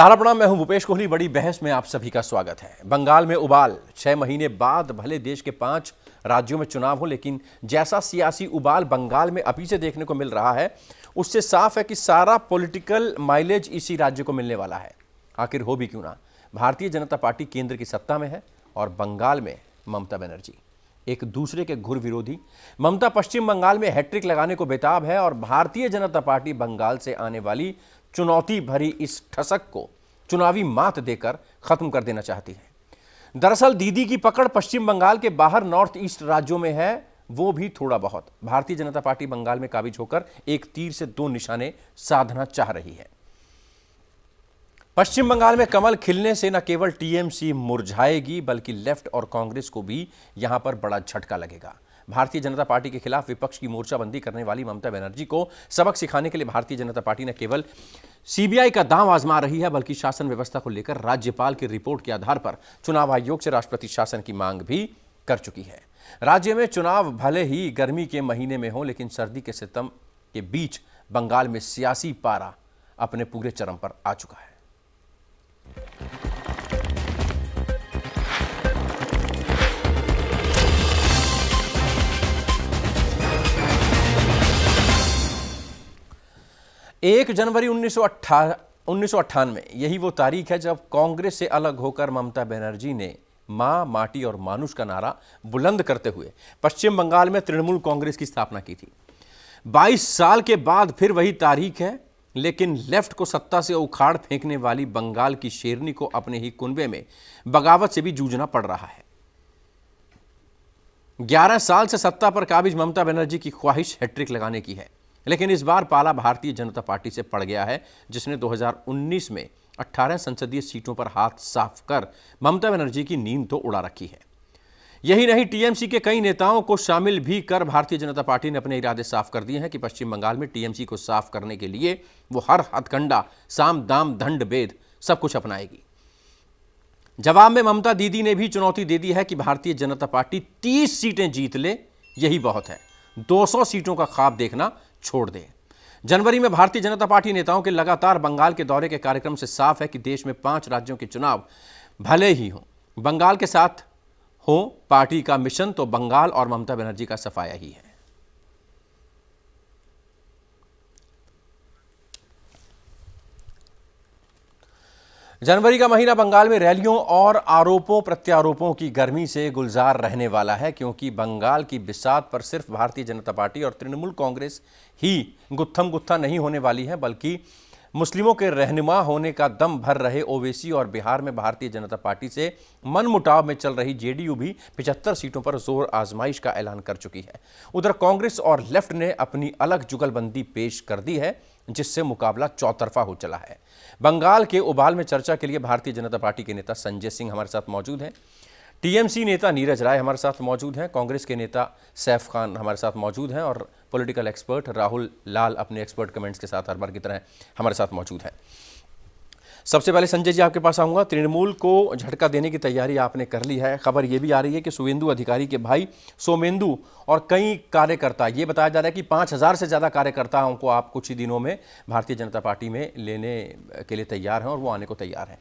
सहारा प्रणाम, मैं हूं भूपेश कोहली। बड़ी बहस में आप सभी का स्वागत है। बंगाल में उबाल, 6 महीने बाद भले देश के 5 राज्यों में चुनाव हो, लेकिन जैसा सियासी उबाल बंगाल में अभी से देखने को मिल रहा है, उससे साफ है कि सारा पॉलिटिकल माइलेज इसी राज्य को मिलने वाला है। आखिर हो भी क्यों ना, भारतीय जनता पार्टी केंद्र की सत्ता में है और बंगाल में ममता बनर्जी, एक दूसरे के घुर विरोधी। ममता पश्चिम बंगाल में हैट्रिक लगाने को बेताब है और भारतीय जनता पार्टी बंगाल से आने वाली चुनौती भरी इस ठसक को चुनावी मात देकर खत्म कर देना चाहती है। दरअसल दीदी की पकड़ पश्चिम बंगाल के बाहर नॉर्थ ईस्ट राज्यों में है, वो भी थोड़ा बहुत। भारतीय जनता पार्टी बंगाल में काबिज होकर एक तीर से 2 निशाने साधना चाह रही है। पश्चिम बंगाल में कमल खिलने से न केवल टीएमसी मुरझाएगी, बल्कि लेफ्ट और कांग्रेस को भी यहां पर बड़ा झटका लगेगा। भारतीय जनता पार्टी के खिलाफ विपक्ष की मोर्चाबंदी करने वाली ममता बनर्जी को सबक सिखाने के लिए भारतीय जनता पार्टी न केवल सीबीआई का दांव आजमा रही है, बल्कि शासन व्यवस्था को लेकर राज्यपाल की रिपोर्ट के आधार पर चुनाव आयोग से राष्ट्रपति शासन की मांग भी कर चुकी है। राज्य में चुनाव भले ही गर्मी के महीने में हो, लेकिन सर्दी के सितम के बीच बंगाल में सियासी पारा अपने पूरे चरम पर आ चुका है। एक जनवरी 1998 यही वो तारीख है जब कांग्रेस से अलग होकर ममता बनर्जी ने मां, माटी और मानुष का नारा बुलंद करते हुए पश्चिम बंगाल में तृणमूल कांग्रेस की स्थापना की थी। 22 साल के बाद फिर वही तारीख है, लेकिन लेफ्ट को सत्ता से उखाड़ फेंकने वाली बंगाल की शेरनी को अपने ही कुनबे में बगावत से भी जूझना पड़ रहा है। 11 साल से सत्ता पर काबिज ममता बनर्जी की ख्वाहिश हैट्रिक लगाने की है, लेकिन इस बार पाला भारतीय जनता पार्टी से पड़ गया है, जिसने 2019 में 18 संसदीय सीटों पर हाथ साफ कर ममता बनर्जी की नींद तो उड़ा रखी है। यही नहीं, टीएमसी के कई नेताओं को शामिल भी कर भारतीय जनता पार्टी ने अपने इरादे साफ कर दिए हैं कि पश्चिम बंगाल में टीएमसी को साफ करने के लिए वो हर हथकंडा, साम दाम दंड भेद सब कुछ अपनाएगी। जवाब में ममता दीदी ने भी चुनौती दे दी है कि भारतीय जनता पार्टी 30 सीटें जीत ले, यही बहुत है। 200 सीटों का ख्वाब देखना छोड़ दे। जनवरी में भारतीय जनता पार्टी नेताओं के लगातार बंगाल के दौरे के कार्यक्रम से साफ है कि देश में 5 राज्यों के चुनाव भले ही हो, बंगाल के साथ हो पार्टी का मिशन तो बंगाल और ममता बनर्जी का सफाया ही है। जनवरी का महीना बंगाल में रैलियों और आरोपों प्रत्यारोपों की गर्मी से गुलजार रहने वाला है, क्योंकि बंगाल की बिसात पर सिर्फ भारतीय जनता पार्टी और तृणमूल कांग्रेस ही गुत्थम गुत्था नहीं होने वाली है, बल्कि मुस्लिमों के रहनुमा होने का दम भर रहे ओवैसी और बिहार में भारतीय जनता पार्टी से मनमुटाव में चल रही जेडीयू भी 75 सीटों पर जोर आजमाइश का ऐलान कर चुकी है। उधर कांग्रेस और लेफ्ट ने अपनी अलग जुगलबंदी पेश कर दी है, जिससे मुकाबला चौतरफा हो चला है। बंगाल के उबाल में चर्चा के लिए भारतीय जनता पार्टी के नेता संजय सिंह हमारे साथ मौजूद हैं, टीएमसी नेता नीरज राय हमारे साथ मौजूद हैं, कांग्रेस के नेता सैफ खान हमारे साथ मौजूद हैं और पॉलिटिकल एक्सपर्ट राहुल लाल अपने एक्सपर्ट कमेंट्स के साथ हर बार की तरह हमारे साथ मौजूद हैं। सबसे पहले संजय जी आपके पास आऊँगा। तृणमूल को झटका देने की तैयारी आपने कर ली है। खबर यह भी आ रही है कि शुवेंदु अधिकारी के भाई सोमेंदु और कई कार्यकर्ता, ये बताया जा रहा है कि 5000 से ज़्यादा कार्यकर्ताओं को आप कुछ ही दिनों में भारतीय जनता पार्टी में लेने के लिए तैयार हैं और वो आने को तैयार हैं।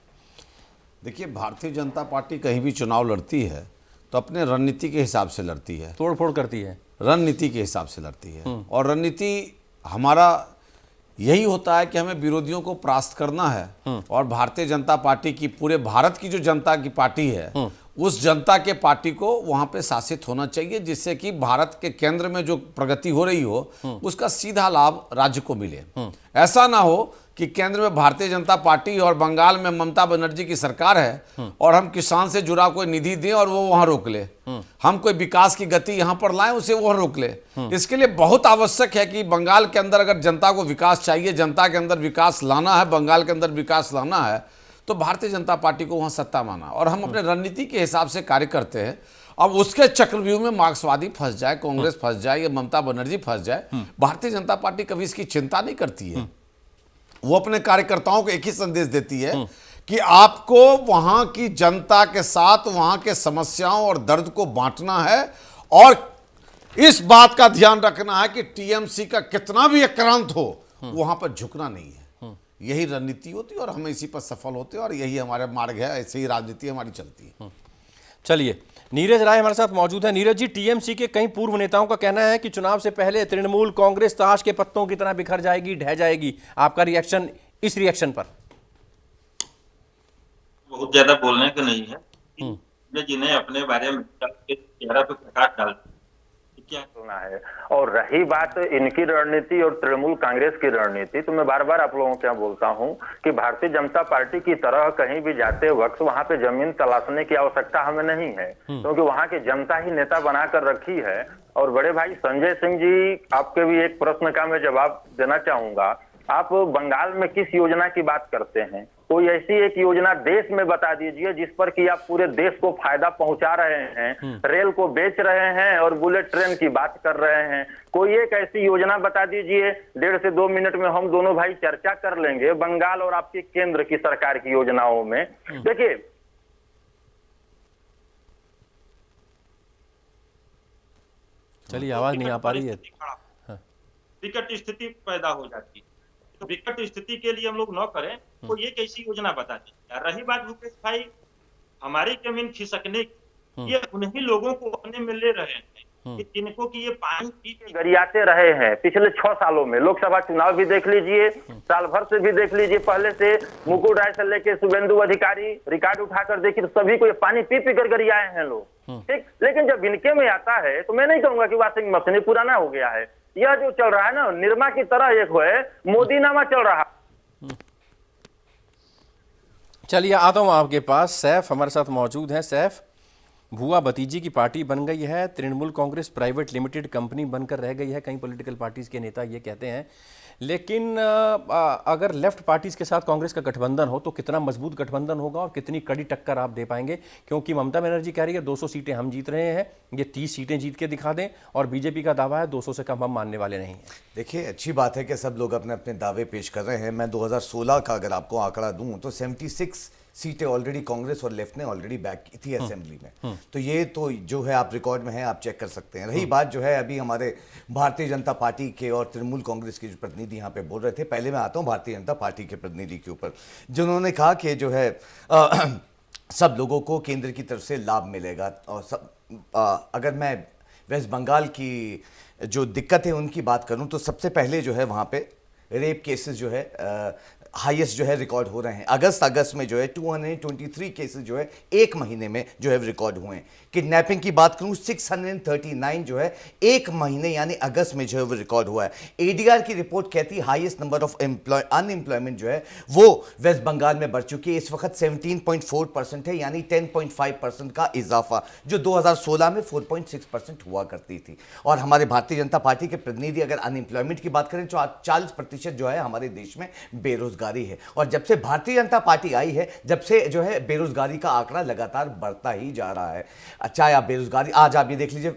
देखिए, भारतीय जनता पार्टी कहीं भी चुनाव लड़ती है तो अपने रणनीति के हिसाब से लड़ती है, तोड़ फोड़ करती है, रणनीति के हिसाब से लड़ती है। और रणनीति हमारा यही होता है कि हमें विरोधियों को परास्त करना है और भारतीय जनता पार्टी की, पूरे भारत की जो जनता की पार्टी है, उस जनता के पार्टी को वहां पे शासित होना चाहिए, जिससे कि भारत के केंद्र में जो प्रगति हो रही हो उसका सीधा लाभ राज्य को मिले। ऐसा ना हो कि केंद्र में भारतीय जनता पार्टी और बंगाल में ममता बनर्जी की सरकार है और हम किसान से जुड़ा कोई निधि दें और वो वहां रोक ले, हम कोई विकास की गति यहां पर लाएं उसे वहां रोक ले। इसके लिए बहुत आवश्यक है कि बंगाल के अंदर अगर जनता को विकास चाहिए, जनता के अंदर विकास लाना है, बंगाल के अंदर विकास लाना है, तो भारतीय जनता पार्टी को वहां सत्ता माना और हम अपने रणनीति के हिसाब से कार्य करते हैं। अब उसके चक्रव्यूह में मार्क्सवादी फंस जाए, कांग्रेस फंस जाए या ममता बनर्जी फंस जाए, भारतीय जनता पार्टी कभी इसकी चिंता नहीं करती है। वो अपने कार्यकर्ताओं को एक ही संदेश देती है कि आपको वहां की जनता के साथ वहां के समस्याओं और दर्द को बांटना है और इस बात का ध्यान रखना है कि टीएमसी का कितना भी आक्रांत हो वहां पर झुकना नहीं है। यही रणनीति होती है और हम इसी पर सफल होते हैं और यही हमारा मार्ग है, ऐसे ही राजनीति हमारी चलती है। चलिए, नीरज राय हमारे साथ मौजूद है। नीरज जी, टीएमसी के कई पूर्व नेताओं का कहना है कि चुनाव से पहले तृणमूल कांग्रेस ताश के पत्तों की तरह बिखर जाएगी, ढह जाएगी। आपका रिएक्शन इस रिएक्शन पर? बहुत ज्यादा बोलने का नहीं है, जिन्हें अपने बारे में चेहरा पे प्रकाश डाल क्या करना है। और रही बात इनकी रणनीति और तृणमूल कांग्रेस की रणनीति, तो मैं बार बार आप लोगों को क्या बोलता हूं कि भारतीय जनता पार्टी की तरह कहीं भी जाते वक्त वहां पे जमीन तलाशने की आवश्यकता हमें नहीं है, क्योंकि वहां की जनता ही नेता बनाकर रखी है। और बड़े भाई संजय सिंह जी, आपके भी एक प्रश्न का मैं जवाब देना चाहूंगा। आप बंगाल में किस योजना की बात करते हैं? कोई ऐसी एक योजना देश में बता दीजिए जिस पर कि आप पूरे देश को फायदा पहुंचा रहे हैं, रेल को बेच रहे हैं और बुलेट ट्रेन की बात कर रहे हैं। कोई एक ऐसी योजना बता दीजिए, 1.5 से 2 मिनट में हम दोनों भाई चर्चा कर लेंगे बंगाल और आपकी केंद्र की सरकार की योजनाओं में। देखिए, चलिए, आवाज नहीं आ पा रही है। विकट स्थिति पैदा हो जाती है, तो विकट स्थिति के लिए हम लोग न करें, कोई एक ऐसी योजना बता दीजिए। रही बात भूपेश भाई हमारी जमीन खिसकने की, ये उन्हीं लोगों को अपने में ले रहे हैं कि जिनको कि ये पानी पी के गरियाते रहे हैं पिछले 6 सालों में। लोकसभा चुनाव भी देख लीजिए, साल भर से भी देख लीजिए, पहले से मुकुल राय से लेके शुभेंदु अधिकारी रिकॉर्ड उठाकर देखिए, तो सभी को ये पानी पी पी कर गरियाए हैं लोग, ठीक। लेकिन जब इनके में आता है तो मैं नहीं कहूंगा कि वाशिंग मशीन पुराना हो गया है। यह जो चल रहा है ना, निर्मा की तरह एक है, मोदी नामा चल रहा। चलिए, आता हूं आपके पास। सैफ हमारे साथ मौजूद हैं। सैफ, भुआ भतीजी की पार्टी बन गई है, Trinamool Congress private limited company बनकर रह गई है, कई पॉलिटिकल पार्टीज के नेता ये कहते हैं। लेकिन अगर लेफ्ट पार्टीज के साथ कांग्रेस का गठबंधन हो तो कितना मजबूत गठबंधन होगा और कितनी कड़ी टक्कर आप दे पाएंगे? क्योंकि ममता बनर्जी कह रही है 200 सीटें हम जीत रहे हैं, ये 30 सीटें जीत के दिखा दें, और बीजेपी का दावा है 200 से कम हम मानने वाले नहीं हैं। देखिए, अच्छी बात है कि सब लोग अपने अपने दावे पेश कर रहे हैं। मैं 2016 का अगर आपको आंकड़ा दूं तो 76 सीटें ऑलरेडी कांग्रेस और लेफ्ट ने ऑलरेडी बैक की थी असेंबली में। तो ये तो जो है आप रिकॉर्ड में है, आप चेक कर सकते हैं। रही बात जो है अभी हमारे भारतीय जनता पार्टी के और तृणमूल कांग्रेस के जो प्रतिनिधि यहाँ पे बोल रहे थे, पहले मैं आता हूँ भारतीय जनता पार्टी के प्रतिनिधि के ऊपर, जिन्होंने कहा कि जो है सब लोगों को केंद्र की तरफ से लाभ मिलेगा। और सब अगर मैं वेस्ट बंगाल की जो दिक्कत है उनकी बात करूं तो सबसे पहले जो है वहाँ पे रेप केसेस जो है हाईएस्ट जो है रिकॉर्ड हो रहे हैं। अगस्त में जो है 223 केसेस जो है एक महीने में जो है रिकॉर्ड हुए हैं। किडनैपिंग की बात करूं 639 जो है एक महीने यानी अगस्त में जो है वो रिकॉर्ड हुआ है। एडीआर की रिपोर्ट कहती है हाईएस्ट नंबर ऑफ अनएम्प्लॉयमेंट जो है वो वेस्ट बंगाल में बढ़ चुकी है। इस वक्त 17.4% है, यानी 10.5% का इजाफा, जो 2016 में 4.6% हुआ करती थी। और हमारे भारतीय जनता पार्टी के प्रतिनिधि अगर अनएम्प्लॉयमेंट की बात करें तो 40% जो है हमारे देश में बेरोजगारी है। और जब से भारतीय जनता पार्टी आई है, जब से जो है बेरोजगारी का आंकड़ा लगातार बढ़ता ही जा रहा है। अच्छा, आप बेरोजगारी आज आप ये देख लीजिए,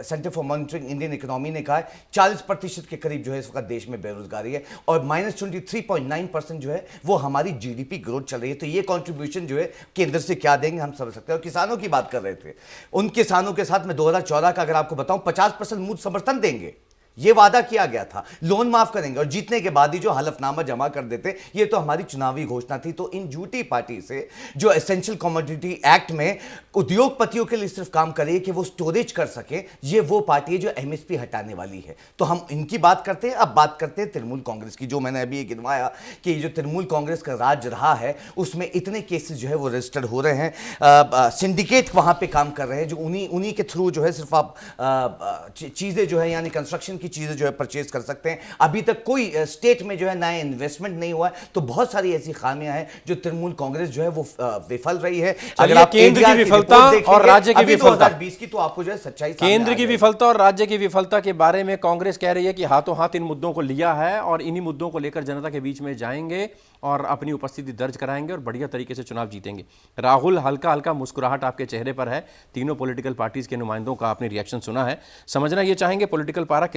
centre for monitoring Indian economy ने कहा है 40% के करीब जो है इस वक्त देश में बेरोजगारी है, और -23.9% जो है वो हमारी जीडीपी ग्रोथ चल रही है। तो ये कंट्रीब्यूशन जो है केंद्र से क्या देंगे हम समझ सकते हैं। और किसानों की बात कर रहे थे, उन किसानों के साथ में 2014 का अगर आपको बताऊं 50% मूल समर्थन देंगे, ये वादा किया गया था, लोन माफ करेंगे, और जीतने के बाद ही जो हलफनामा जमा कर देते, ये तो हमारी चुनावी घोषणा थी। तो इन झूठी पार्टी से जो एसेंशियल कमोडिटी एक्ट में उद्योगपतियों के लिए सिर्फ काम करे कि वो स्टोरेज कर सके, ये वो पार्टी है जो एमएसपी हटाने वाली है। तो हम इनकी बात करते हैं। अब बात करते हैं तृणमूल कांग्रेस की, जो मैंने अभी ये गिनवाया कि जो तृणमूल कांग्रेस का राज रहा है उसमें इतने केसेस जो है वो रजिस्टर्ड हो रहे हैं। सिंडिकेट वहां पे काम कर रहे हैं, जो उन्हीं के थ्रू जो है सिर्फ आप चीजें जो है यानी कंस्ट्रक्शन की चीजें जो है परचेज कर सकते हैं। अभी तक कोई स्टेट में जो है नया इन्वेस्टमेंट नहीं हुआ है। तो बहुत सारी ऐसी खामियां हैं जो तृणमूल कांग्रेस जो है वो विफल रही है। अगर आप केंद्र की विफलता और राज्य की विफलता 2020 की, तो आपको जो है सच्चाई केंद्र की विफलता और राज्य की विफलता के बारे में कांग्रेस कह रही है कि हाथों हाथ इन मुद्दों को लिया है और इन्हीं मुद्दों को लेकर जनता के बीच में जाएंगे और अपनी उपस्थिति दर्ज कराएंगे और बढ़िया तरीके से चुनाव जीतेंगे। राहुल, हल्का हल्का मुस्कुराहट आपके चेहरे पर है। तीनों पॉलिटिकल पार्टीज के नुमाइंदों का आपने रिएक्शन सुना है, समझना ये चाहेंगे पॉलिटिकल पारा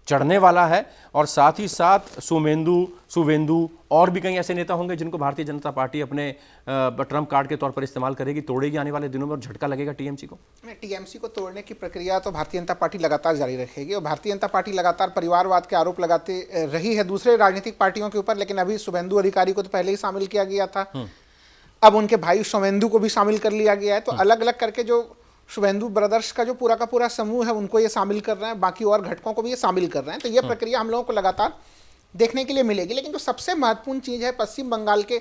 चढ़ने वाला है, और साथ ही साथ सुवेंदु और भी कई ऐसे नेता होंगे जिनको भारतीय जनता पार्टी अपने ट्रम्प कार्ड के तौर पर इस्तेमाल करेगी, तोड़ेगी आने वाले दिनों में, और झटका लगेगा टीएमसी को। टीएमसी को तोड़ने की प्रक्रिया तो भारतीय जनता पार्टी लगातार जारी रखेगी, और भारतीय जनता पार्टी लगातार परिवारवाद के आरोप लगाते रही है दूसरे राजनीतिक पार्टियों के ऊपर, लेकिन अभी शुभेंदु अधिकारी को तो पहले ही शामिल किया गया था, अब उनके भाई सोमेंदु को भी शामिल कर लिया गया है। तो अलग अलग करके जो शुभेंदु ब्रदर्स का जो पूरा का पूरा समूह है उनको ये शामिल कर रहे हैं, बाकी और घटकों को भी ये शामिल कर रहे हैं। तो ये प्रक्रिया हम लोगों को लगातार देखने के लिए मिलेगी। लेकिन जो सबसे महत्वपूर्ण चीज़ है पश्चिम बंगाल के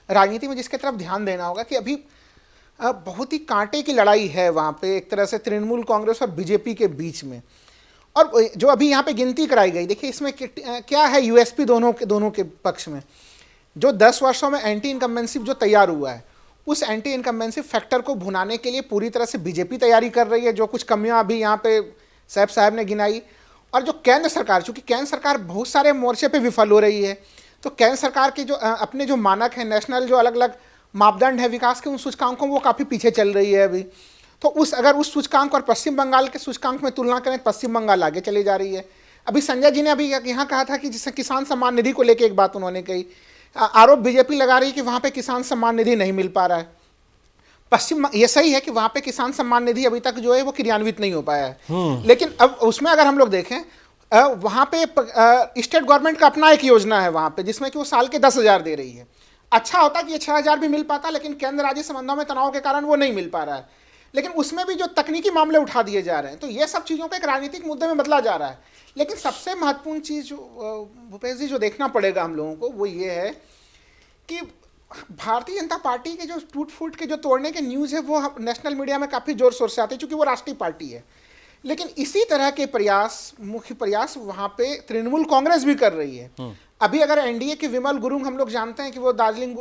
राजनीति में जिसके तरफ ध्यान देना होगा कि अभी बहुत ही कांटे की लड़ाई है वहाँ पे, एक तरह से तृणमूल कांग्रेस और बीजेपी के बीच में। और जो अभी यहाँ पे गिनती कराई गई, देखिए इसमें क्या है यूएसपी दोनों के पक्ष में। जो 10 वर्षों में एंटी इनकम्बेंसी जो तैयार हुआ है, उस एंटी इनकम्बेंसी फैक्टर को भुनाने के लिए पूरी तरह से बीजेपी तैयारी कर रही है। जो कुछ कमियां अभी यहाँ पे सैफ साहब ने गिनाई, और जो केंद्र सरकार, चूंकि केंद्र सरकार बहुत सारे मोर्चे पे विफल हो रही है, तो केंद्र सरकार के जो अपने जो मानक है, नेशनल जो अलग अलग मापदंड है विकास के, उन सूचकांकों वो काफ़ी पीछे चल रही है अभी। तो अगर उस सूचकांक और पश्चिम बंगाल के सूचकांक में तुलना करें, पश्चिम बंगाल आगे चली जा रही है। अभी संजय जी ने अभी यहाँ कहा था कि जिससे किसान सम्मान निधि को लेकर एक बात उन्होंने कही, आरोप बीजेपी लगा रही है कि वहाँ पे किसान सम्मान निधि नहीं मिल पा रहा है। ये सही है कि वहाँ पे किसान सम्मान निधि अभी तक जो है वो क्रियान्वित नहीं हो पाया है, लेकिन अब उसमें अगर हम लोग देखें, वहाँ पे स्टेट गवर्नमेंट का अपना एक योजना है वहाँ पे, जिसमें कि वो साल के 10,000 दे रही है। अच्छा होता कि ये 6,000 भी मिल पाता, लेकिन केंद्र राज्य संबंधों में तनाव के कारण वो नहीं मिल पा रहा है। लेकिन उसमें भी जो तकनीकी मामले उठा दिए जा रहे हैं, तो ये सब चीज़ों को एक राजनीतिक मुद्दे में बदला जा रहा है। लेकिन सबसे महत्वपूर्ण चीज़ भूपेश जी जो देखना पड़ेगा हम लोगों को, वो ये है कि भारतीय जनता पार्टी के जो टूट फूट के जो तोड़ने के न्यूज़ है वो नेशनल मीडिया में काफ़ी जोर शोर से आते हैं, क्योंकि वो राष्ट्रीय पार्टी है। लेकिन इसी तरह के मुख्य प्रयास वहाँ पे तृणमूल कांग्रेस भी कर रही है। अभी अगर एनडीए के विमल गुरुंग, हम लोग जानते हैं कि वो दार्जिलिंग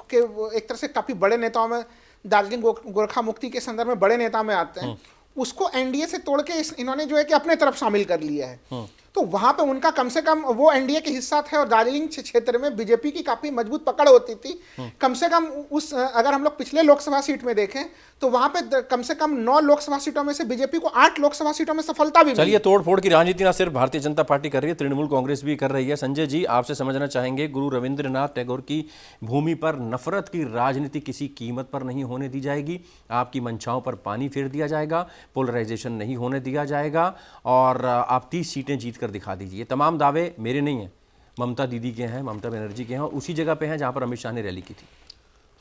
के एक तरह से काफ़ी बड़े नेताओं में, दार्जिलिंग गोरखा मुक्ति के संदर्भ में बड़े नेता में आते हैं, उसको एनडीए से तोड़ के इन्होंने जो है कि अपने तरफ शामिल कर लिया है। तो वहां पे उनका कम से कम वो एनडीए के हिस्सा थे, और दार्जिलिंग क्षेत्र में बीजेपी की काफी मजबूत पकड़ होती थी। कम से कम अगर हम लोग पिछले लोकसभा सीट में देखें तो वहां पे कम से कम 9 लोकसभा सीटों में से बीजेपी को 8 लोकसभा सीटों में सफलता भी मिली। चलिए, तोड़फोड़ की राजनीति ना सिर्फ भारतीय जनता पार्टी कर रही है, तृणमूल कांग्रेस भी कर रही है। संजय जी, आपसे समझना चाहेंगे, गुरु रविंद्रनाथ टैगोर की भूमि पर नफरत की राजनीति किसी कीमत पर नहीं होने दी जाएगी। आपकी मंशाओं पर पानी फेर दिया जाएगा, पोलराइजेशन नहीं होने दिया जाएगा, और आप 30 सीटें जीत कर दिखा दीजिए। तमाम दावे मेरे नहीं हैं, ममता दीदी के हैं, ममता बनर्जी के हैं, और उसी जगह पे हैं जहां पर अमित शाह ने रैली की थी।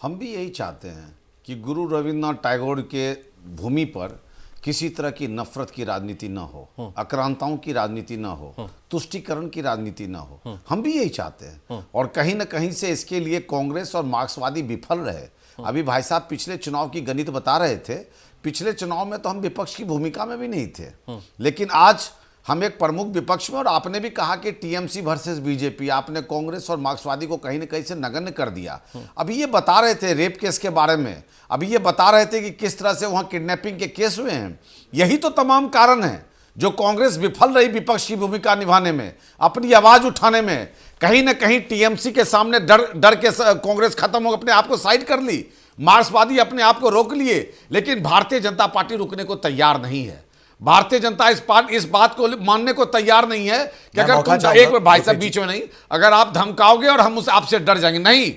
हम भी यही चाहते हैं कि गुरु रविन्द्रनाथ टैगोर के भूमि पर किसी तरह की नफरत की राजनीति न हो, आक्रांताओं की राजनीति न हो, तुष्टीकरण की राजनीति न हो। हम भी यही चाहते हैं, और कहीं ना कहीं से इसके लिए कांग्रेस और मार्क्सवादी विफल रहे। अभी भाई साहब पिछले चुनाव की गणित बता रहे थे, पिछले चुनाव में तो हम विपक्ष की भूमिका में भी नहीं थे, लेकिन आज हम एक प्रमुख विपक्ष में, और आपने भी कहा कि टीएमसी वर्सेस बीजेपी, आपने कांग्रेस और मार्क्सवादी को कहीं न कहीं से नगण्य कर दिया। अभी ये बता रहे थे रेप केस के बारे में, अभी ये बता रहे थे कि किस तरह से वहाँ किडनैपिंग के केस हुए हैं। यही तो तमाम कारण हैं जो कांग्रेस विफल रही विपक्ष की भूमिका निभाने में, अपनी आवाज़ उठाने में। कहीं ना कहीं टीएमसी के सामने डर के कांग्रेस खत्म हो, अपने आप को साइड कर ली, मार्क्सवादी अपने आप को रोक लिए, लेकिन भारतीय जनता पार्टी रुकने को तैयार नहीं है। भारतीय जनता इस बात को मानने को तैयार नहीं है कि अगर तुम एक बार भाई साहब बीच में नहीं, अगर आप धमकाओगे और हम आपसे डर जाएंगे, नहीं।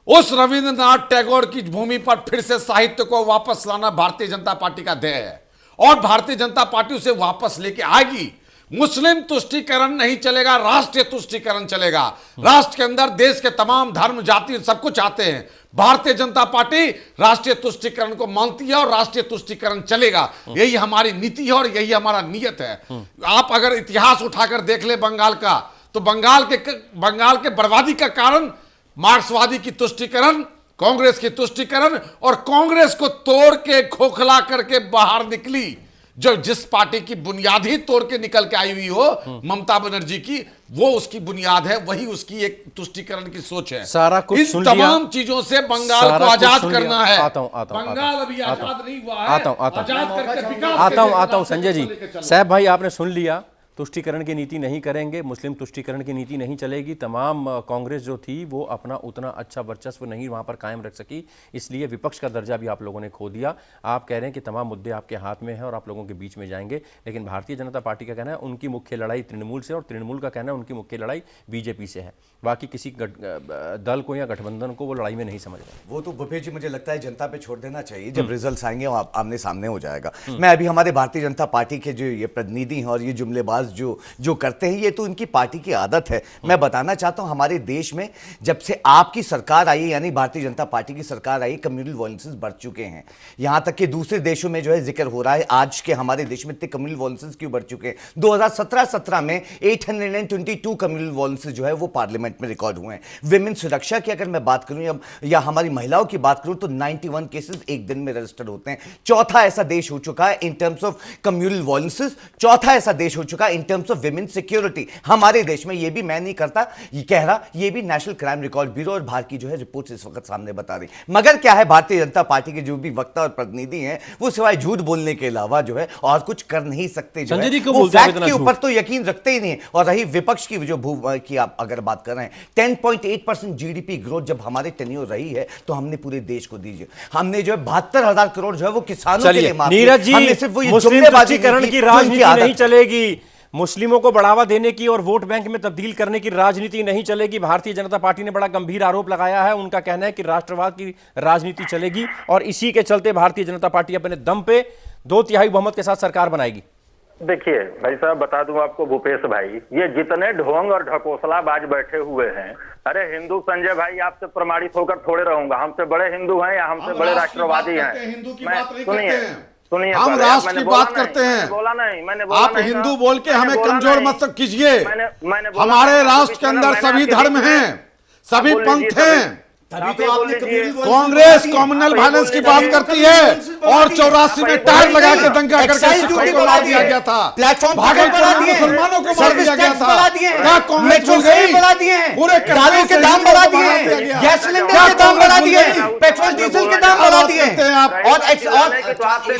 उस रविंद्रनाथ टैगोर की भूमि पर फिर से साहित्य को वापस लाना भारतीय जनता पार्टी का ध्येय है, और भारतीय जनता पार्टी उसे वापस लेके आएगी। मुस्लिम तुष्टीकरण नहीं चलेगा, राष्ट्रीय तुष्टीकरण चलेगा। राष्ट्र के अंदर देश के तमाम धर्म जाति सब कुछ आते हैं। भारतीय जनता पार्टी राष्ट्रीय तुष्टीकरण को मानती है, और राष्ट्रीय तुष्टीकरण चलेगा। यही हमारी नीति है और यही हमारा नियत है। आप अगर इतिहास उठाकर देख ले बंगाल का, तो बंगाल के बर्बादी का कारण मार्क्सवादी की तुष्टीकरण, कांग्रेस की तुष्टीकरण, और कांग्रेस को तोड़ के खोखला करके बाहर निकली जो जिस पार्टी की बुनियाद ही तोड़ के निकल के आई हुई हो, ममता बनर्जी की, वो उसकी बुनियाद है, वही उसकी एक तुष्टीकरण की सोच है। सारा कुछ इन तमाम चीजों से बंगाल को आजाद करना है। बंगाल अभी आजाद नहीं हुआ है। आता हूं संजय जी। साहब भाई, आपने सुन लिया, तुष्टीकरण की नीति नहीं करेंगे, मुस्लिम तुष्टीकरण की नीति नहीं चलेगी, तमाम कांग्रेस जो थी वो अपना उतना अच्छा वर्चस्व नहीं वहाँ पर कायम रख सकी, इसलिए विपक्ष का दर्जा भी आप लोगों ने खो दिया। आप कह रहे हैं कि तमाम मुद्दे आपके हाथ में हैं और आप लोगों के बीच में जाएंगे, लेकिन भारतीय जनता पार्टी का कहना है उनकी मुख्य लड़ाई तृणमूल से और तृणमूल का कहना है उनकी मुख्य लड़ाई बीजेपी से है। बाकी किसी दल को या गठबंधन को वो लड़ाई में नहीं समझ रहे। वो तो भूपेश जी मुझे लगता है जनता पे छोड़ देना चाहिए, जब रिजल्ट्स आएंगे वो आमने सामने हो जाएगा। मैं अभी हमारे भारतीय जनता पार्टी के जो ये प्रतिनिधि हैं और ये जुमलेबाज जो करते हैं, ये तो इनकी पार्टी की आदत है। मैं बताना चाहता हूं हमारे देश में जब से आपकी सरकार आई यानी भारतीय जनता पार्टी की सरकार आई, कम्युनल वायलेंसेस बढ़ चुके हैं। यहां तक कि दूसरे देशों में जो है जिक्र हो रहा है आज के हमारे देश में इतने कम्युनल वायलेंसेस क्यों बढ़ चुके हैं। 2017-17 में 822 कम्युनल वायलेंसेस जो है वो पार्लियामेंट में रिकॉर्ड हुए हैं। विमेन सुरक्षा की अगर मैं बात करूं या हमारी महिलाओं की बात करूं तो 91 केसेस एक दिन में रजिस्टर होते हैं। चौथा ऐसा देश हो चुका है in terms of communal violences, चौथा ऐसा देश हो चुका है in terms of women security हमारे देश में। ये भी मैं नहीं करता, ये कह रहा, ये भी नेशनल क्राइम रिकॉर्ड ब्यूरो और भारत की जो है रिपोर्ट इस वक्त सामने बता रही। मगर क्या है, भारतीय जनता पार्टी के जो भी वक्ता और प्रतिनिधि हैं वो सिवाय झूठ बोलने के अलावा जो है और कुछ कर नहीं सकते। जो है वो फैक्ट के ऊपर तो यकीन रखते ही नहीं है। और रही विपक्ष की जो की आप अगर बात कर रहे हैं, 10.8% जीडीपी ग्रोथ जब हमारे टेन्योर रही है तो हमने पूरे देश को दीजिए, हमने जो है 72,000 करोड़ जो है वो किसानों के लिए माफ किया। नीरज जी, मुस्लिम तुष्टीकरण की राजनीति नहीं चलेगी, मुस्लिमों को बढ़ावा देने की और वोट बैंक में तब्दील करने की राजनीति नहीं चलेगी। भारतीय जनता पार्टी ने बड़ा गंभीर आरोप लगाया है, उनका कहना है कि राष्ट्रवाद की राजनीति चलेगी और इसी के चलते भारतीय जनता पार्टी अपने दम पे 2/3 बहुमत के साथ सरकार बनाएगी। देखिए भाई साहब, बता दूं आपको भूपेश भाई, ये जितने ढोंग और ढकोसलाबाज बैठे हुए हैं, अरे हिंदू संजय भाई आपसे प्रमाणित होकर थोड़े रहूंगा, हमसे बड़े हिंदू हैं या हमसे बड़े राष्ट्रवादी हैं। सुनिए, हम राष्ट्र की बात करते हैं, बोला नहीं, मैंने आप हिंदू बोल के हमें कमजोर मत कीजिए। हमारे राष्ट्र के अंदर सभी धर्म हैं, सभी पंथ हैं। कांग्रेस कम्युनल वायलेंस की बात करती है और 84 में टायर लगा के दंगा करके सिखों को मार दिया गया था, भागलपुर में मुसलमानों को मार दिया गया था। क्या कांग्रेस भूल गई? पूरे दारू के दाम बढ़ा दिए, गैस सिलेंडर के दाम बढ़ा दिए, पेट्रोल डीजल के दाम बढ़ा दिए। और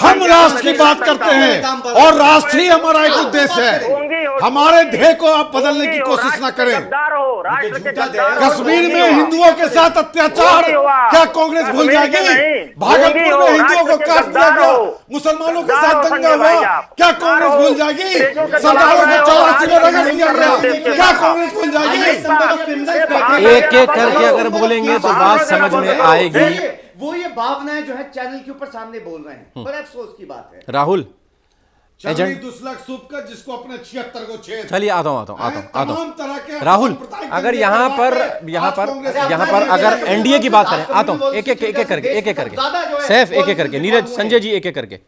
हम राष्ट्र की बात करते हैं और राष्ट्र ही हमारा एक उद्देश्य है। हमारे ध्येय को आप बदलने की कोशिश न करें। कश्मीर में हिंदुओं के साथ अत्याचार क्या कांग्रेस भूल जाएगी? भागलपुर में हिंदुओं को काट दिया गया, मुसलमानों के साथ दंगा हुआ, क्या कांग्रेस भूल जाएगी? सरदारों को 84 में रगड़ दिया गया, क्या कांग्रेस भूल जाएगी? एक एक करके अगर बोलेंगे तो बात समझ में आएगी। वो ये भावनाएं जो है चैनल के ऊपर सामने बोल रहे हैं, बड़े अफसोस की बात है। राहुल जिसको अपने 76 को छेद। चलिए आता हूं। राहुल, अगर यहाँ पर अगर एनडीए की बात करें, आता हूं एक एक करके सैफ एक एक करके, नीरज संजय जी एक एक करके।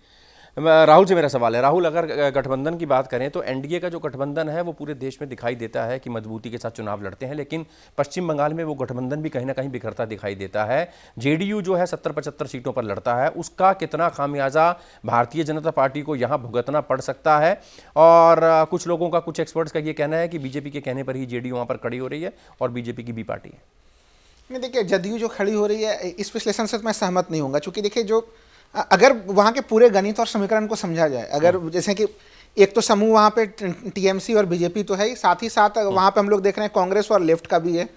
राहुल से मेरा सवाल है, राहुल अगर गठबंधन की बात करें तो एनडीए का जो गठबंधन है वो पूरे देश में दिखाई देता है कि मजबूती के साथ चुनाव लड़ते हैं, लेकिन पश्चिम बंगाल में वो गठबंधन भी कहीं ना कहीं बिखरता दिखाई देता है। जेडीयू जो है 70-75 सीटों पर लड़ता है, उसका कितना खामियाजा भारतीय जनता पार्टी को यहाँ भुगतना पड़ सकता है? और कुछ लोगों का, कुछ एक्सपर्ट्स का ये कहना है कि बीजेपी के कहने पर ही जेडीयू वहाँ पर खड़ी हो रही है और बीजेपी की बी पार्टी है। नहीं, देखिए जदयू जो खड़ी हो रही है इस विश्लेषण से मैं सहमत नहीं होऊंगा, क्योंकि देखिए जो अगर वहाँ के पूरे गणित और समीकरण को समझा जाए, अगर जैसे कि एक तो समूह वहाँ पे टीएमसी और बीजेपी तो है ही, साथ ही साथ वहाँ पे हम लोग देख रहे हैं कांग्रेस और लेफ्ट का भी है।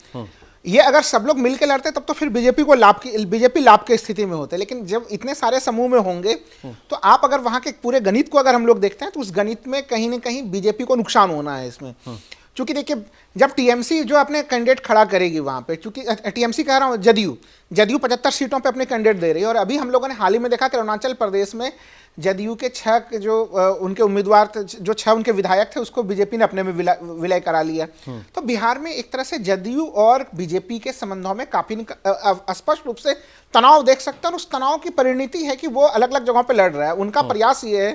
ये अगर सब लोग मिलकर लड़ते तब तो फिर बीजेपी लाभ की स्थिति में होते, लेकिन जब इतने सारे समूह में होंगे तो आप अगर वहाँ के पूरे गणित को अगर हम लोग देखते हैं तो उस गणित में कहीं ना कहीं बीजेपी को नुकसान होना है इसमें। क्योंकि देखिए जब टीएमसी जो अपने कैंडिडेट खड़ा करेगी वहाँ पे, क्योंकि टीएमसी कह रहा हूँ जदयू 75 सीटों पे अपने कैंडिडेट दे रही है, और अभी हम लोगों ने हाल ही में देखा कि अरुणाचल प्रदेश में जदयू के 6 जो उनके उम्मीदवार जो 6 उनके विधायक थे उसको बीजेपी ने अपने में विलय करा लिया। तो बिहार में एक तरह से जदयू और बीजेपी के संबंधों में काफी स्पष्ट रूप से तनाव देख सकते हैं, और उस तनाव की परिणति है कि वो अलग अलग जगहों पर लड़ रहा है। उनका प्रयास ये है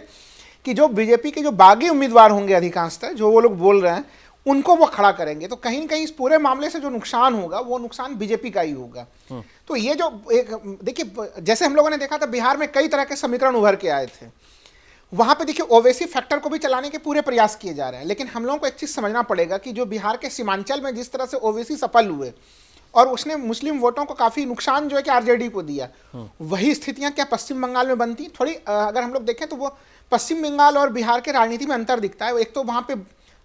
कि जो बीजेपी के जो बागी उम्मीदवार होंगे अधिकांशतः जो वो लोग बोल रहे हैं उनको वो खड़ा करेंगे, तो कहीं न कहीं इस पूरे मामले से जो नुकसान होगा वो नुकसान बीजेपी का ही होगा। तो ये जो एक देखिए जैसे हम लोगों ने देखा था बिहार में कई तरह के समीकरण उभर के आए थे, वहां पे देखिए ओवैसी फैक्टर को भी चलाने के पूरे प्रयास किए जा रहे हैं, लेकिन हम लोगों को एक चीज समझना पड़ेगा कि जो बिहार के सीमांचल में जिस तरह से ओवैसी सफल हुए और उसने मुस्लिम वोटों को काफी नुकसान जो है कि आरजेडी को दिया, वही स्थितियां क्या पश्चिम बंगाल में बनती? थोड़ी अगर हम लोग देखें तो वो पश्चिम बंगाल और बिहार के राजनीति में अंतर दिखता है। एक तो वहां पे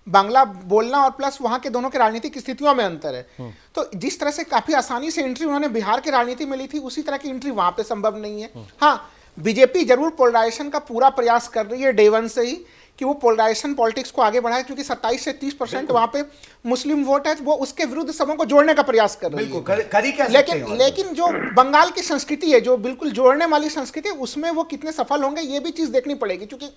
बांग्ला बोलना और प्लस वहाँ के दोनों के राजनीतिक स्थितियों में अंतर है। तो जिस तरह से काफ़ी आसानी से एंट्री उन्होंने बिहार की राजनीति में ली थी, उसी तरह की एंट्री वहाँ पे संभव नहीं है। हाँ, बीजेपी जरूर पोलराइजेशन का पूरा प्रयास कर रही है डे वन से ही, कि वो पोलराइजेशन पॉलिटिक्स को आगे बढ़ाए, क्योंकि 27 से 30% वहाँ पे मुस्लिम वोट है, वो उसके विरुद्ध सबों को जोड़ने का प्रयास कर रही है। लेकिन जो बंगाल की संस्कृति है, जो बिल्कुल जोड़ने वाली संस्कृति है, उसमें वो कितने सफल होंगे ये भी चीज़ देखनी पड़ेगी। क्योंकि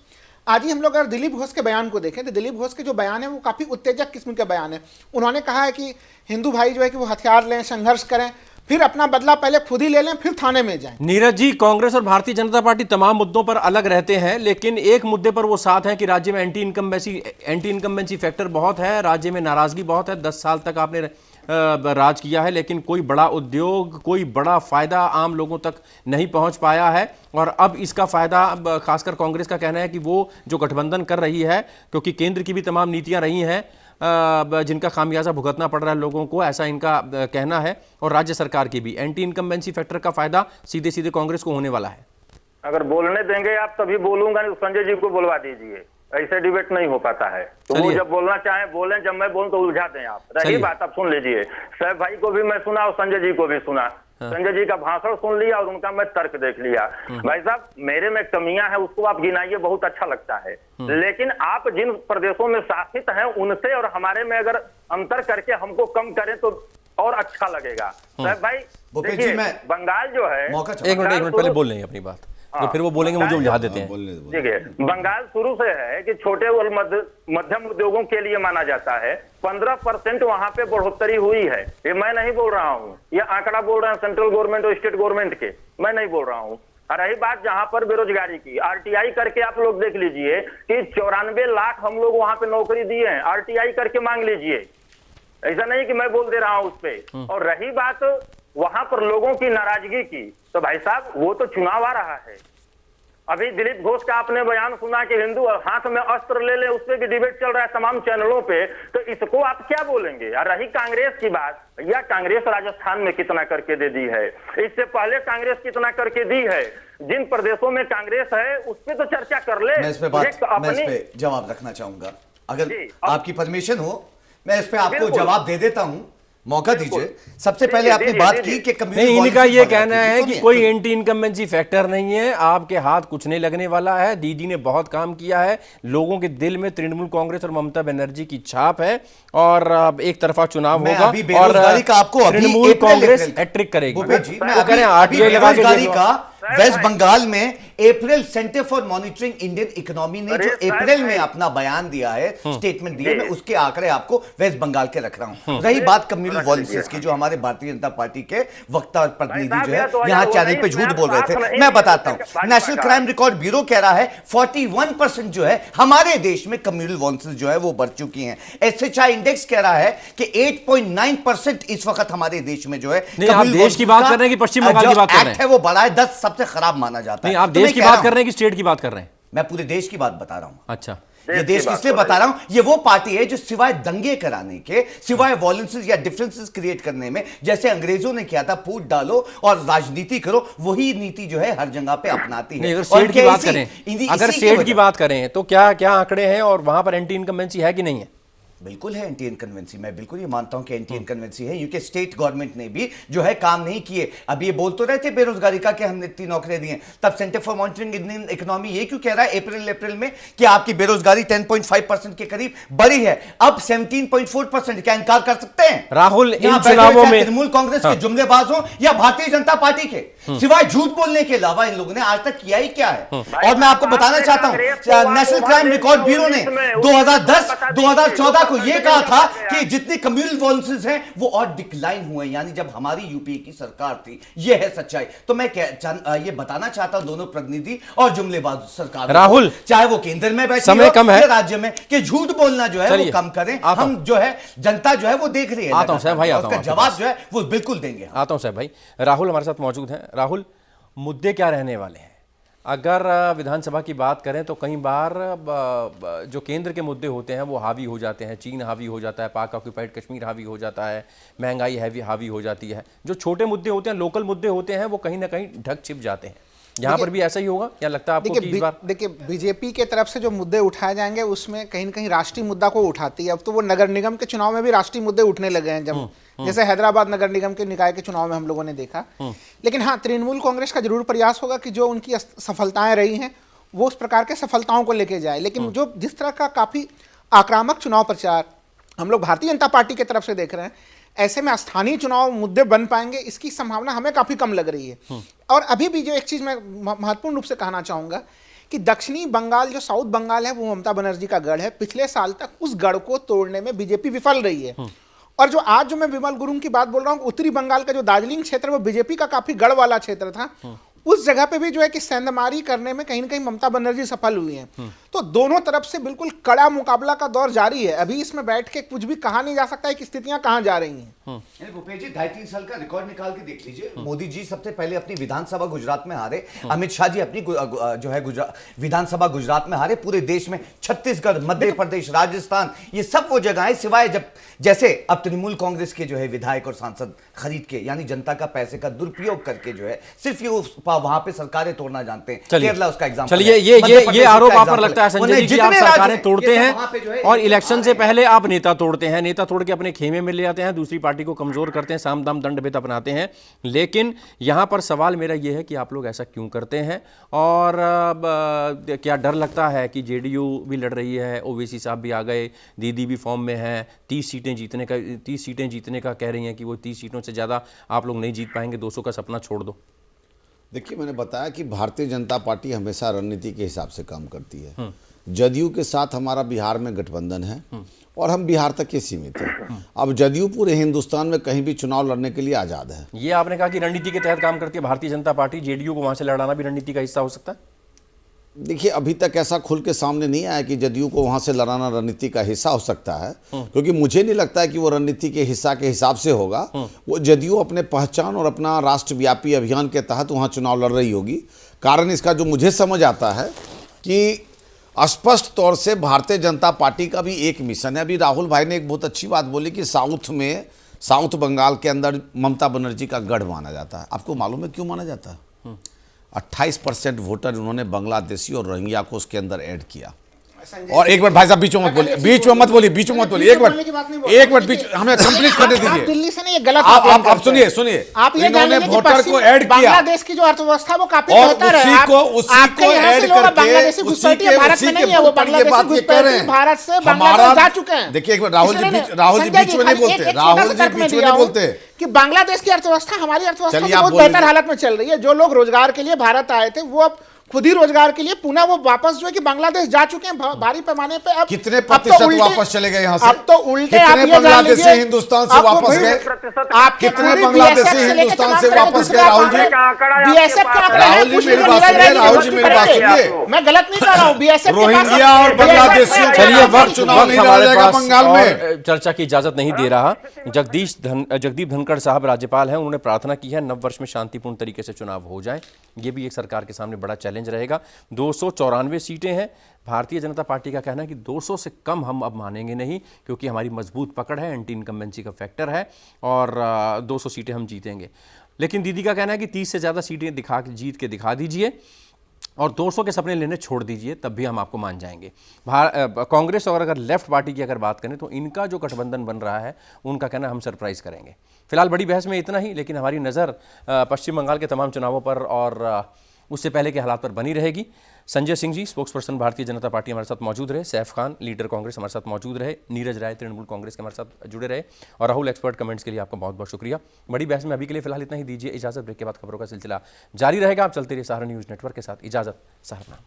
आज ही हम लोग अगर दिलीप घोष के बयान को देखें तो दिलीप घोष के जो बयान है वो काफ़ी उत्तेजक किस्म के बयान है। उन्होंने कहा है कि हिंदू भाई जो है कि वो हथियार लें, संघर्ष करें, फिर अपना बदला पहले खुद ही ले लें, फिर थाने में जाएं। नीरज जी, कांग्रेस और भारतीय जनता पार्टी तमाम मुद्दों पर अलग रहते हैं, लेकिन एक मुद्दे पर वो साथ हैं कि राज्य में एंटी इनकम्बेंसी फैक्टर बहुत है, राज्य में नाराजगी बहुत है। 10 साल तक आपने राज किया है, लेकिन कोई बड़ा उद्योग, कोई बड़ा फायदा आम लोगों तक नहीं पहुंच पाया है। और अब इसका फायदा खासकर कांग्रेस का कहना है कि वो जो गठबंधन कर रही है, क्योंकि केंद्र की भी तमाम नीतियां रही हैं जिनका खामियाजा भुगतना पड़ रहा है लोगों को, ऐसा इनका कहना है। और राज्य सरकार की भी एंटी इनकम्बेंसी फैक्टर का फायदा सीधे सीधे कांग्रेस को होने वाला है। अगर बोलने देंगे आप तभी बोलूंगा, नहीं संजय जी को बुलवा दीजिए, ऐसे डिबेट नहीं हो पाता है। तो वो जब बोलना चाहें बोलें, जब मैं बोलूं तो उलझा दें आप। रही बात, आप सुन लीजिए, सैफ भाई को भी मैं सुना और संजय जी को भी सुना। संजय जी का भाषण सुन लिया और उनका मैं तर्क देख लिया। भाई साहब, मेरे में कमियां हैं, उसको आप गिनाइए, बहुत अच्छा लगता है। लेकिन आप जिन प्रदेशों में शासित हैं उनसे और हमारे में अगर अंतर करके हमको कम करें तो और अच्छा लगेगा। साहब भाई देखिए, बंगाल जो है, एक मिनट पहले बोल लेंगे अपनी बात, तो फिर वो बोलेंगे, मुझे उलझा देते हैं। देखिए, बंगाल शुरू से है कि छोटे और मध्यम उद्योगों के लिए माना जाता है। 15% वहां पे बढ़ोतरी हुई है। ये मैं नहीं बोल रहा हूँ, ये आंकड़ा बोल रहे हैं सेंट्रल गवर्नमेंट और स्टेट गवर्नमेंट के, मैं नहीं बोल रहा हूँ। रही बात जहां पर बेरोजगारी की, आरटीआई करके आप लोग देख लीजिए कि 94 लाख हम लोग वहां पे नौकरी दिए हैं। आरटीआई करके मांग लीजिए, ऐसा नहीं कि मैं बोल दे रहा हूं उस पे। और रही बात वहां पर लोगों की नाराजगी की, तो भाई साहब वो तो चुनाव आ रहा है। अभी दिलीप घोष का आपने बयान सुना कि हिंदू हाथ में अस्त्र ले ले, उस पर भी डिबेट चल रहा है तमाम चैनलों पे, तो इसको आप क्या बोलेंगे? और रही कांग्रेस की बात, भैया कांग्रेस राजस्थान में कितना करके दे दी है, इससे पहले कांग्रेस कितना करके दी है। जिन प्रदेशों में कांग्रेस है उस पर तो चर्चा कर ले। मैं इस पे जवाब रखना चाहूंगा, अगर आपकी परमिशन हो। मैं इस पे आपको जवाब दे देता हूं, मौका दीजिए। सबसे पहले आपने बात की कि नहीं, इनका ये कहना है कि कोई एंटी इनकम्बेंसी फैक्टर नहीं है, आपके हाथ कुछ नहीं लगने वाला है। दीदी ने बहुत काम किया है, लोगों के दिल में तृणमूल कांग्रेस और ममता बनर्जी की छाप है, और एक तरफा चुनाव होगा और तृणमूल कांग्रेस हैट्रिक करेगी। वेस्ट बंगाल में April centre for monitoring Indian economy ने जो अप्रैल में अपना बयान दिया है, स्टेटमेंट दिया, मैं उसके आंकड़े आपको वेस्ट बंगाल के रख रहा हूं। रही बात कम्युनल वॉयलेंस की, जो हमारे भारतीय जनता पार्टी के वक्ता और प्रतिनिधि जो है यहाँ चैनल पे झूठ बोल रहे थे, मैं बताता हूं। नेशनल क्राइम रिकॉर्ड ब्यूरो कह रहा है 41% जो है हमारे देश में कम्युनल वॉयलेंस जो है वो बढ़ चुकी है। SHI इंडेक्स कह रहा है कि 8.9% इस वक्त हमारे देश में जो है, आप देश की बात कर रहे हैं कि पश्चिम बंगाल की बात कर रहे हैं? वो बढ़ा है, 10 सबसे खराब माना जाता है। आप देश की बात कर रहे हैं कि स्टेट की बात कर रहे हैं? मैं पूरे देश की बात बता रहा हूं। अच्छा, ये देश किसलिए बता रहा हूं? ये वो पार्टी है जो सिवाय दंगे कराने के, सिवाय वॉयलेंसेस या डिफरेंसेस क्रिएट करने में, जैसे अंग्रेजों ने किया था, फूट डालो और राजनीति करो, वही नीति जो है हर जगह पे अपनाती है। अगर स्टेट की बात करें, अगर स्टेट की बात करें तो क्या क्या आंकड़े हैं और वहां पर एंटी इनकम्बेंसी है कि नहीं है? बिल्कुल है एंटी इनकन्वेंसी, मैं बिल्कुल ये मानता हूं कि एंटी इनकन्वेंसी है, क्योंकि स्टेट गवर्नमेंट ने भी जो है काम नहीं किए। अब ये बोल तो रहे थे बेरोजगारी का कि हमने इतनी नौकरियां दी हैं, तब centre for monitoring Indian economy ये क्यों कह रहा है अप्रैल में कि आपकी बेरोजगारी 10.5% के करीब बढ़ी है, अब 17.4%। क्या इनकार कर सकते हैं? राहुल, इन चुनावों में तृणमूल कांग्रेस के जुमलेबाज हो या भारतीय जनता पार्टी के, सिवाय झूठ बोलने के अलावा इन लोगों ने आज तक किया ही क्या है? और मैं आपको बताना चाहता हूं, नेशनल क्राइम रिकॉर्ड ब्यूरो ने 2010-2014 को यह कहा था कि जितने कम्युनल वॉयलेंसेस हैं वो और डिक्लाइन हुए, यानी जब हमारी यूपीए की सरकार थी। ये है सच्चाई। तो मैं ये बताना चाहता हूं दोनों प्रतिनिधि और जुमलेबाज सरकार, राहुल, चाहे वो केंद्र में बैठे समय कम है राज्य में, कि झूठ बोलना जो है वो कम करें। हम जो है जनता जो है वो देख रही है, आता हूं साहब भाई, आता हूं, जवाब जो है वो बिल्कुल देंगे। आता हूं साहब भाई। राहुल हमारे साथ मौजूद हैं। राहुल, मुद्दे क्या रहने वाले हैं? अगर विधानसभा की बात करें तो कई बार जो केंद्र के मुद्दे होते हैं वो हावी हो जाते हैं, चीन हावी हो जाता है, पाक ऑक्यूपाइड कश्मीर हावी हो जाता है, महंगाई हावी हो जाती है। जो छोटे मुद्दे होते हैं, लोकल मुद्दे होते हैं, वो कहीं ना कहीं ढक छिप जाते हैं। यहाँ पर भी ऐसा ही होगा या लगता है आपको कि इस बार? देखिए बीजेपी के तरफ से जो मुद्दे उठाए जाएंगे उसमें कहीं न कहीं राष्ट्रीय मुद्दा को उठाती है। अब तो वो नगर निगम के चुनाव में भी राष्ट्रीय मुद्दे उठने लगे हैं, जब जैसे हैदराबाद नगर निगम के निकाय के चुनाव में हम लोगों ने देखा। लेकिन हाँ, तृणमूल कांग्रेस का जरूर प्रयास होगा कि जो उनकी सफलताएं रही हैं वो उस प्रकार के सफलताओं को लेके जाए। लेकिन जो जिस तरह का काफी आक्रामक चुनाव प्रचार हम लोग भारतीय जनता पार्टी की तरफ से देख रहे हैं, ऐसे में स्थानीय चुनाव मुद्दे बन पाएंगे इसकी संभावना हमें काफी कम लग रही है। और अभी भी जो एक चीज मैं महत्वपूर्ण रूप से कहना चाहूंगा कि दक्षिणी बंगाल, जो साउथ बंगाल है, वो ममता बनर्जी का गढ़ है। पिछले साल तक उस गढ़ को तोड़ने में बीजेपी विफल रही है। और जो आज जो मैं विमल गुरुंग की बात बोल रहा हूँ, उत्तरी बंगाल का जो दार्जिलिंग क्षेत्र, वो बीजेपी का काफी गढ़ वाला क्षेत्र था। उस जगह पे भी जो है कि सेंधमारी करने में कहीं ना कहीं ममता बनर्जी सफल हुई हैं। तो दोनों तरफ से बिल्कुल कड़ा मुकाबला का दौर जारी है। अभी इसमें बैठ के कुछ भी कहा नहीं जा सकता है कि स्थितियां कहां जा रही हैं। भूपेश जी 2.5-3 साल का रिकॉर्ड निकाल के देख लीजिए। मोदी जी सबसे पहले अपनी विधानसभा गुजरात में हारे, अमित शाह जी अपनी जो है विधानसभा गुजरात में हारे। पूरे देश में छत्तीसगढ़, मध्य प्रदेश, राजस्थान, ये सब वो जगह है सिवाय जब जैसे अब तृणमूल कांग्रेस के जो है विधायक और सांसद खरीद के, यानी जनता का पैसे का दुरुपयोग करके जो है सिर्फ ये वहां पे सरकारें तोड़ना जानते हैं। केरला उसका एग्जांपल। चलिए ये आरोप आप पर लगता है संजय जी कि आप सरकारें तोड़ते हैं और इलेक्शन से पहले आप नेता तोड़ते हैं, नेता तोड़ के अपने खेमे में ले आते हैं, दूसरी पार्टी को कमजोर करते हैं, साम दाम दंड भेद अपनाते हैं। लेकिन यहां पर सवाल मेरा यह है कि आप लोग ऐसा क्यों करते हैं? और क्या डर लगता है कि जेडीयू भी लड़ रही है, ओवैसी साहब भी आ गए, दीदी भी फॉर्म में है, 30 सीटें जीतने का कह रही हैं कि वो 30 सीटों से ज्यादा आप लोग नहीं जीत पाएंगे, 200 का सपना छोड़ दो। देखिए, मैंने बताया कि भारतीय जनता पार्टी हमेशा रणनीति के हिसाब से काम करती है। जदयू के साथ हमारा बिहार में गठबंधन है और हम बिहार तक ही सीमित हैं। अब जदयू पूरे हिंदुस्तान में कहीं भी चुनाव लड़ने के लिए आज़ाद है। ये आपने कहा कि रणनीति के तहत काम करती है भारतीय जनता पार्टी, जेडीयू को वहां से लड़ाना भी रणनीति का हिस्सा हो सकता है? देखिए, अभी तक ऐसा खुल के सामने नहीं आया कि जदयू को वहां से लड़ाना रणनीति का हिस्सा हो सकता है, क्योंकि मुझे नहीं लगता है कि वो रणनीति के हिस्सा के हिसाब से होगा। वो जदयू अपने पहचान और अपना राष्ट्रव्यापी अभियान के तहत वहां चुनाव लड़ रही होगी। कारण इसका जो मुझे समझ आता है कि स्पष्ट तौर से भारतीय जनता पार्टी का भी एक मिशन है। अभी राहुल भाई ने एक बहुत अच्छी बात बोली कि साउथ बंगाल के अंदर ममता बनर्जी का गढ़ माना जाता है। आपको मालूम है क्यों माना जाता है? 28% वोटर उन्होंने बांग्लादेशी और रोहिंग्या को उसके अंदर ऐड किया। और एक मिनट भाई साहब, बीच में मत बोलिए, एक मिनट बीच हमें कंप्लीट करने दीजिए। दिल्ली से नहीं, ये गलत आप सुनिए आप ये इन्होंने वोटर को ऐड किया। बांग्लादेश की जो अर्थव्यवस्था वो काफी और बेहतर है। उसी को ऐड करके भारत में नहीं है, वो बांग्लादेशी घुसपैठी भारत से बांग्लादेश जा चुके हैं। देखिए, एक मिनट राहुल जी बीच में नहीं बोलते, राहुल जी बीच में नहीं बोलते कि बांग्लादेश की अर्थव्यवस्था हमारी अर्थव्यवस्था से बहुत बेहतर हालत में चल रही है। जो लोग रोजगार के लिए भारत आए थे वो अब खुद ही रोजगार के लिए पुनः वो वापस जो है कि बांग्लादेश जा चुके हैं भारी पैमाने पे। अब कितने प्रतिशत वापस चले गए यहाँ से? अब तो उल्टे कितने बांग्लादेशी हिंदुस्तान से वापस गए? कितने बांग्लादेशी हिंदुस्तान से वापस गए? राहुल जी बीएसएफ का आंकड़ा है, राहुल जी मेरी बात सुनिए, मैं गलत नहीं कर रहा हूँ। बीएसएफ रोहिंग्या और बांग्लादेशियों चलिए वक्त चुनाव नहीं लड़ा जाएगा बंगाल में। चर्चा की इजाजत नहीं दे रहा। जगदीप धनखड़ साहब राज्यपाल हैं, उन्होंने प्रार्थना की है नव वर्ष में शांतिपूर्ण तरीके से चुनाव हो जाए। ये भी एक सरकार के सामने बड़ा चैलेंज रहेगा। 294 सीटें हैं। भारतीय जनता पार्टी का कहना है कि 200 से कम हम अब मानेंगे नहीं, क्योंकि हमारी मजबूत पकड़ है, एंटी इनकम्बेंसी का फैक्टर है और 200 सीटें हम जीतेंगे। लेकिन दीदी का कहना है कि 30 से ज़्यादा सीटें जीत के दिखा दीजिए और 200 के सपने लेने छोड़ दीजिए, तब भी हम आपको मान जाएंगे। कांग्रेस और अगर लेफ्ट पार्टी की अगर बात करें तो इनका जो गठबंधन बन रहा है, उनका कहना हम सरप्राइज करेंगे। फिलहाल बड़ी बहस में इतना ही, लेकिन हमारी नज़र पश्चिम बंगाल के तमाम चुनावों पर और उससे पहले के हालात पर बनी रहेगी। संजय सिंह जी, स्पोक्सपर्सन भारतीय जनता पार्टी, हमारे साथ मौजूद रहे। सैफ खान, लीडर कांग्रेस, हमारे साथ मौजूद रहे। नीरज राय, तृणमूल कांग्रेस के हमारे साथ जुड़े रहे। और राहुल, एक्सपर्ट कमेंट्स के लिए आपका बहुत बहुत शुक्रिया। बड़ी बहस में अभी के लिए फिलहाल इतना ही, दीजिए इजाजत। ब्रेक के बाद खबरों का सिलसिला जारी रहेगा। आप चलते रहिए सहारा न्यूज़ नेटवर्क के साथ। इजाजत, सहारा।